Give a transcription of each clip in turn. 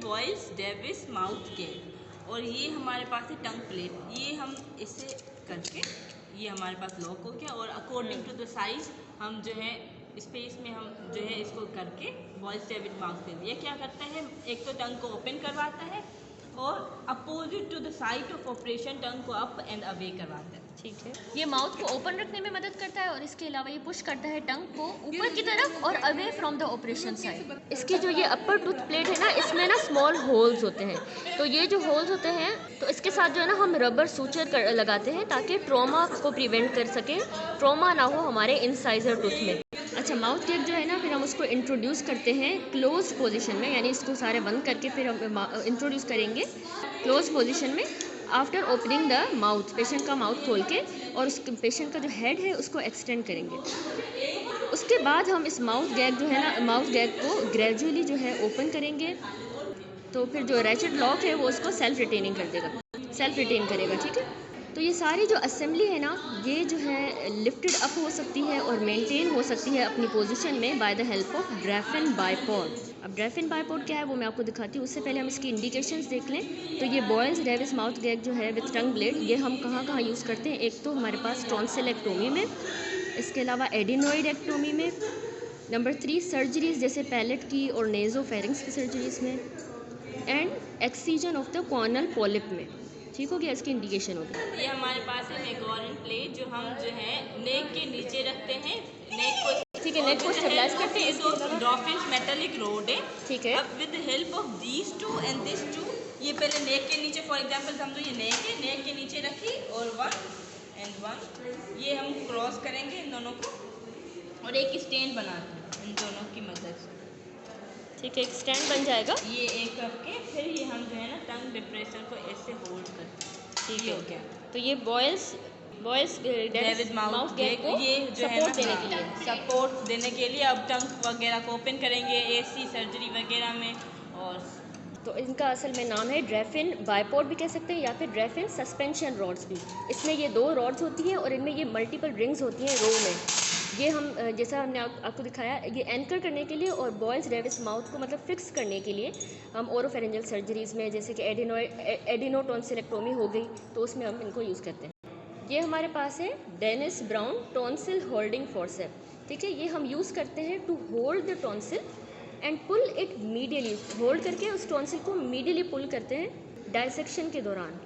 Voice Davis mouth gag, और ये हमारे पास है टंग प्लेट। ये हम इसे करके ये हमारे पास लॉक हो गया, और अकॉर्डिंग टू द साइज हम जो है स्पेस में हम जो है इसको करके वॉइस डेविड माउथ कर दिया। क्या करता है, एक तो टंग को ओपन करवाता है और opposite to the side of operation tongue को अप एंड अवे करवाता है। ठीक है, ये माउथ को ओपन रखने में मदद करता है और इसके अलावा ये पुश करता है टंग को ऊपर की तरफ और away from the operation side. इसकी जो ये अपर टूथ प्लेट है ना, इसमें ना स्मॉल होल्स होते हैं, तो ये जो होल्स होते हैं तो इसके साथ जो है ना हम रबर सूचर लगाते हैं ताकि ट्रॉमा को प्रिवेंट कर सकें, ट्रॉमा ना हो हमारे इंसाइजर टूथ में। अच्छा, माउथ गैग जो है ना, फिर हम उसको इंट्रोड्यूस करते हैं क्लोज पोजीशन में, यानी इसको सारे बंद करके फिर हम इंट्रोड्यूस करेंगे क्लोज पोजीशन में after opening the mouth, patient का माउथ खोल के, और उस पेशेंट का जो हेड है उसको एक्सटेंड करेंगे। उसके बाद हम इस माउथ गैग जो है ना, माउथ गैग को ग्रेजुअली जो है ओपन करेंगे, तो फिर जो रैचेट लॉक है वो उसको सेल्फ रिटेनिंग कर देगा, सेल्फ रिटेन करेगा। ठीक है, तो ये सारी जो असेंबली है ना, ये जो है लिफ्टेड अप हो सकती है और मेंटेन हो सकती है अपनी पोजीशन में by the help of ड्रैफिन bipod. अब ड्रैफिन बाइपोड क्या है वो मैं आपको दिखाती हूँ, उससे पहले हम इसकी इंडिकेशंस देख लें। तो ये बॉयल्स डेविस माउथ गैग जो है विथ टंग ब्लेड, ये हम कहाँ कहाँ यूज़ करते हैं। एक तो हमारे पास टॉन्सिलेक्टोमी में, इसके अलावा एडिनोइडेक्टोमी में, नंबर 3 सर्जरीज जैसे पैलेट की और नेजोफेरिंग्स की सर्जरीज में, and excision of the Cornell polyp में। ठीक हो गया, इसकी इंडिकेशन हो गई। ये हमारे पास है मेगोरन प्लेट, जो हम जो है नेक के नीचे रखते हैं, नेक को, ठीक है, नेक को स्टेबलाइज करते हैं। इसके डॉफिन मेटालिक रोड है। ठीक है, अब with help of these two and this two, ये पहले नेक के नीचे, फॉर एग्जांपल समझो ये नेक है, नेक के नीचे रखी और 1 and 1 ये हम क्रॉस करेंगे इन दोनों को, और एक स्टैंड बनाते हैं इन दोनों की मदद से। ठीक है, एक स्टैंड बन जाएगा। ये एक करके फिर ये हम जो है ना टंग डिप्रेसर को ऐसे होल्ड करते हैं। ठीक ये है, हो गया। तो ये बॉयल्स डेविड माउथ गैग को ये जो है सपोर्ट देने के लिए, सपोर्ट देने के लिए अब टंग वगैरह को ओपन करेंगे एसी सर्जरी वगैरह में। और तो इनका असल में नाम है ड्रैफिन बाइपोड भी कह सकते हैं, या फिर ड्रैफिन सस्पेंशन रॉड्स भी। इसमें ये 2 रॉड्स होती हैं और इनमें ये मल्टीपल रिंग्स होती हैं रो में। ये हम जैसा हमने आपको दिखाया, ये एंकर करने के लिए और बॉयल्स डेविस माउथ को मतलब फिक्स करने के लिए हम ओरोफेरेंजियल सर्जरीज़ में, जैसे कि एडिनोटॉन्सिलेक्टोमी हो गई, तो उसमें हम इनको यूज़ करते हैं। ये हमारे पास है Dennis Browne tonsil holding forceps. ठीक है, ये हम यूज़ करते हैं to hold the tonsil and pull it medially, hold करके उस टॉन्सिल को मीडियली पुल करते हैं डायसेक्शन के दौरान।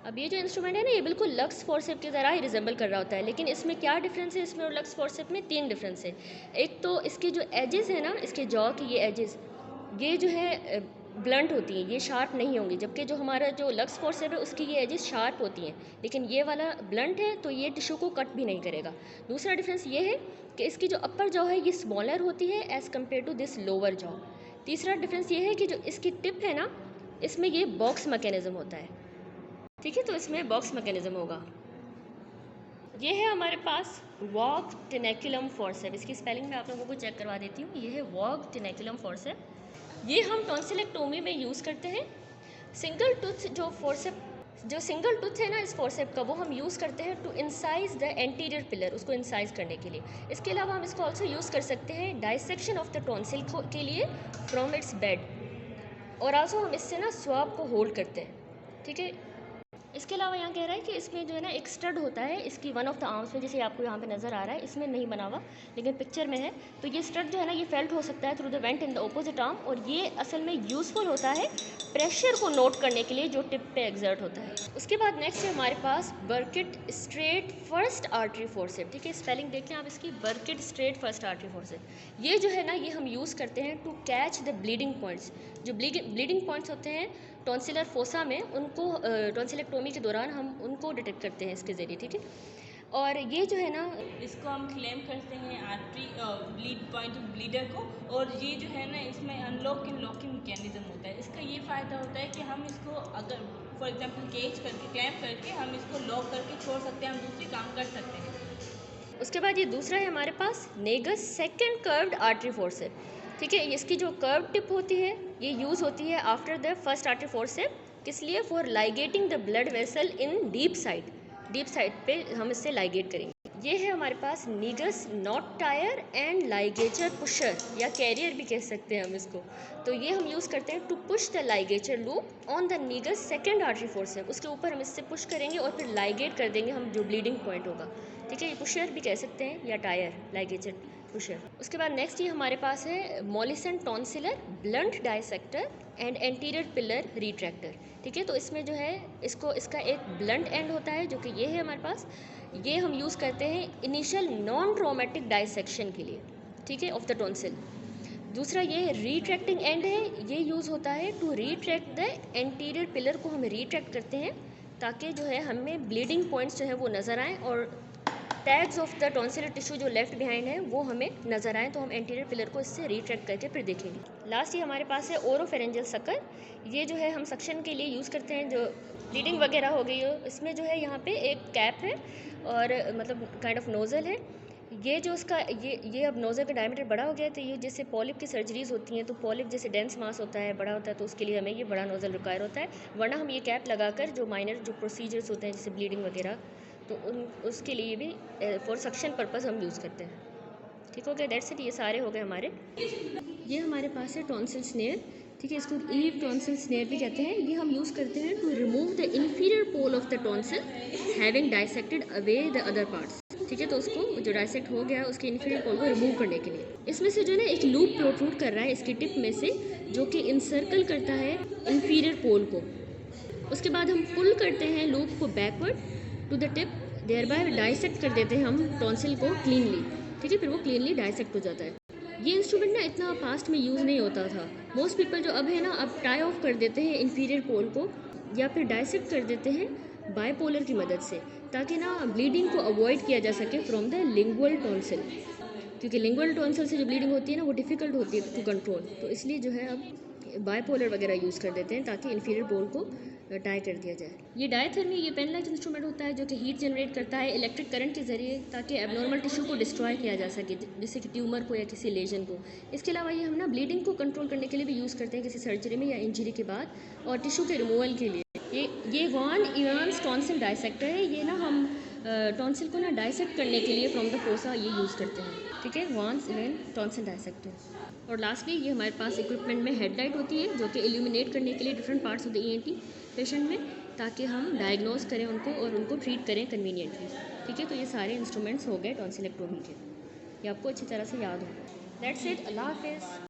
अब ये जो इंस्ट्रूमेंट है ना, ये बिल्कुल लक्स फोर्सेप की तरह ही रिजेंबल कर रहा होता है, लेकिन इसमें क्या डिफरेंस है, इसमें और लक्स फोर्सेप में 3 डिफरेंस है। एक तो इसके जो एजेस है ना, इसके जॉ के ये एजेस, ये जो है ब्लंट होती हैं, ये शार्प नहीं होंगी, जबकि जो हमारा जो लक्स फोर्सेप है उसकी ये एजेस शार्प होती हैं, लेकिन ये वाला ब्लंट है तो ये टिश्यू को कट भी नहीं करेगा। दूसरा डिफरेंस ये है कि इसकी जो अपर जॉ है ये स्मॉलर होती है as compare to this lower jaw. तीसरा डिफरेंस ये है कि जो इसकी टिप है ना, इसमें ये बॉक्स मैकेनिज्म होता है। ठीक है, तो इसमें बॉक्स मैकेनिज्म होगा। ये है हमारे पास वॉग टेनेकुलम फोर्सेप, इसकी स्पेलिंग मैं आप लोगों को चेक करवा देती हूँ। ये है वॉग टेनेकुलम फोर्सेप, ये हम टॉन्सिलेक्टोमी में यूज़ करते हैं। सिंगल टूथ जो फोर्सेप, जो सिंगल टूथ है ना इस फोर्सेप का, वो हम यूज़ करते हैं to incise the anterior pillar, उसको इंसाइज करने के लिए। इसके अलावा हम इसको ऑल्सो यूज़ कर सकते हैं डाइसेक्शन ऑफ द टॉन्सिल के लिए फ्रॉम इट्स बेड, और आल्सो हम इससे ना स्वाब को होल्ड करते हैं। ठीक है, इसके अलावा यहाँ कह रहा है कि इसमें जो है ना एक स्टड होता है इसकी वन ऑफ द आर्म्स में, जैसे आपको यहाँ पे नज़र आ रहा है, इसमें नहीं बना हुआ लेकिन पिक्चर में है। तो ये स्टड जो है ना, ये फेल्ट हो सकता है through the went in the opposite arm, और ये असल में यूज़फुल होता है प्रेशर को नोट करने के लिए जो टिप पे एग्जर्ट होता है। उसके बाद नेक्स्ट है हमारे पास Birkett straight first artery forcep. ठीक है, स्पेलिंग देख लें आप इसकी, Birkett straight first artery forcep. ये जो है ना, ये हम यूज़ करते हैं to catch the bleeding points. जो ब्लीडिंग पॉइंट्स होते हैं टॉन्सिलर फोसा में, उनको टॉन्सिलेक्टोमी के दौरान हम उनको डिटेक्ट करते हैं इसके ज़रिए। ठीक है, और ये जो है ना, इसको हम क्लेम करते हैं आर्टरी ब्लीड पॉइंट ब्लीडर को, और ये जो है ना इसमें अनलॉकिंग लॉकिंग मैकेनिज्म होता है। इसका ये फ़ायदा होता है कि हम इसको अगर फॉर एग्जांपल केज करके क्लैम्प करके हम इसको लॉक करके छोड़ सकते हैं, हम दूसरी काम कर सकते हैं। उसके बाद ये दूसरा है हमारे पास नेगस सेकेंड कर्व्ड आर्टरी फोर्सेप। ठीक है, इसकी जो कर्व टिप होती है ये यूज़ होती है after the first artery forcep, किस लिए, for ligating the blood vessel in deep side पे हम इससे लाइगेट करेंगे। ये है हमारे पास Negus knot tier and ligature pusher या कैरियर भी कह सकते हैं हम इसको। तो ये हम यूज़ करते हैं to push the ligature loop on the Negus second artery forcep. उसके ऊपर हम इससे पुश करेंगे और फिर लाइगेट कर देंगे हम जो ब्लीडिंग पॉइंट होगा। ठीक है, ये पुशर भी कह सकते हैं या टायर लाइगेचर पुशर। उसके बाद नेक्स्ट ये हमारे पास है Mollison tonsillar blunt dissector and anterior pillar retractor. ठीक है, तो इसमें जो है इसका एक ब्लंट एंड होता है जो कि ये है हमारे पास। ये हम यूज़ करते हैं इनिशियल नॉन ट्रॉमेटिक डाइसेक्शन के लिए, ठीक है, ऑफ द टॉन्सिल। दूसरा ये रिट्रैक्टिंग एंड है, ये यूज़ होता है to retract the anterior pillar को हम रिट्रैक्ट करते हैं ताकि जो है हमें ब्लीडिंग पॉइंट्स जो है वो नज़र आएँ और tags of the tonsillar tissue जो लेफ्ट बिहाइंड है वो हमें नज़र आए, तो हम एंटीरियर पिलर को इससे रिट्रैक्ट करके फिर देखेंगे। लास्ट ये हमारे पास है ओरोफेरेंजियल सकर। ये जो है हम सक्शन के लिए यूज़ करते हैं जो ब्लीडिंग वगैरह हो गई हो। इसमें जो है यहाँ पे एक कैप है और मतलब काइंड ऑफ नोज़ल है। ये जो उसका ये अब नोज़ल का डायमीटर बड़ा हो गया, तो ये जैसे पॉलिप की सर्जरीज होती हैं तो पॉलिप जैसे डेंस मास होता है, बड़ा होता है, तो उसके लिए हमें ये बड़ा नोज़ल रिक्वायर होता है। वरना हम ये कैप लगाकर जो माइनर जो प्रोसीजर्स होते हैं जैसे ब्लीडिंग वगैरह, तो उसके लिए भी फॉर सक्शन पर्पस हम यूज़ करते हैं। ठीक हो गया, दैट्स इट। ये सारे हो गए हमारे। ये हमारे पास है टॉन्सिल स्नेयर। ठीक है, इसको ईव टॉन्सिल स्नेयर भी कहते हैं। ये हम यूज़ करते हैं to remove the inferior pole of the tonsil having dissected away the other parts. ठीक है, तो उसको जो डाइसेक्ट हो गया उसके इन्फीरियर पोल को रिमूव करने के लिए इसमें से जो है ना एक लूप प्रोट्रूड कर रहा है इसकी टिप में से, जो कि इंसर्कल करता है इन्फीरियर पोल को। उसके बाद हम पुल करते हैं लूप को backward to the tip, thereby dissect कर देते हैं हम टॉन्सिल को क्लीनली। ठीक है, फिर वो क्लीनली डाइसेक्ट हो जाता है। ये इंस्ट्रूमेंट ना इतना पास्ट में यूज़ नहीं होता था। मोस्ट पीपल जो अब है ना अब टाई ऑफ कर देते हैं इन्फीरियर पोल को या फिर डाइसेक्ट कर देते हैं बायपोलर की मदद से, ताकि ना ब्लीडिंग को अवॉइड किया जा सके फ्रॉम द लिंगुअल टॉन्सिल, क्योंकि लिंगुअल टॉन्सिल से जो ब्लीडिंग होती है ना वो डिफ़िकल्ट होती है टू कंट्रोल। तो इसलिए जो है अब बायपोलर वगैरह यूज़ कर देते हैं ताकि इन्फीरियर पोल को डाई कर दिया जाए। ये डायथर्मी ये पेनलाइज इंस्ट्रूमेंट होता है जो कि हीट जनरेट करता है इलेक्ट्रिक करंट के ज़रिए, ताकि एबनॉर्मल टिश्यू को डिस्ट्रॉय किया जा सके, जैसे कि ट्यूमर को या किसी लेजन को। इसके अलावा ये हम ना ब्लीडिंग को कंट्रोल करने के लिए भी यूज़ करते हैं किसी सर्जरी में या इंजरी के बाद, और टिश्यू के रिमूवल के लिए। ये वॉन इवांस टॉन्सिल डाइसेक्टर है। ये ना हम टॉन्सिल को ना डाइसेक्ट करने के लिए फ्रॉम द फोसा ये यूज़ करते हैं। ठीक है, वॉन्स इवन टॉन्सिल डाइसेक्टर। और लास्टली ये हमारे पास इक्विपमेंट में हेडलाइट होती है जो कि इल्यूमिनेट करने के लिए different parts of the ENT patient में, ताकि हम डायग्नोज करें उनको और उनको ट्रीट करें कन्वीनियंटली। ठीक है, तो ये सारे इंस्ट्रूमेंट्स हो गए टॉन्सिलेक्टोमी के, ये आपको अच्छी तरह से याद हो। दैट्स इट, अल्लाह हाफिज़।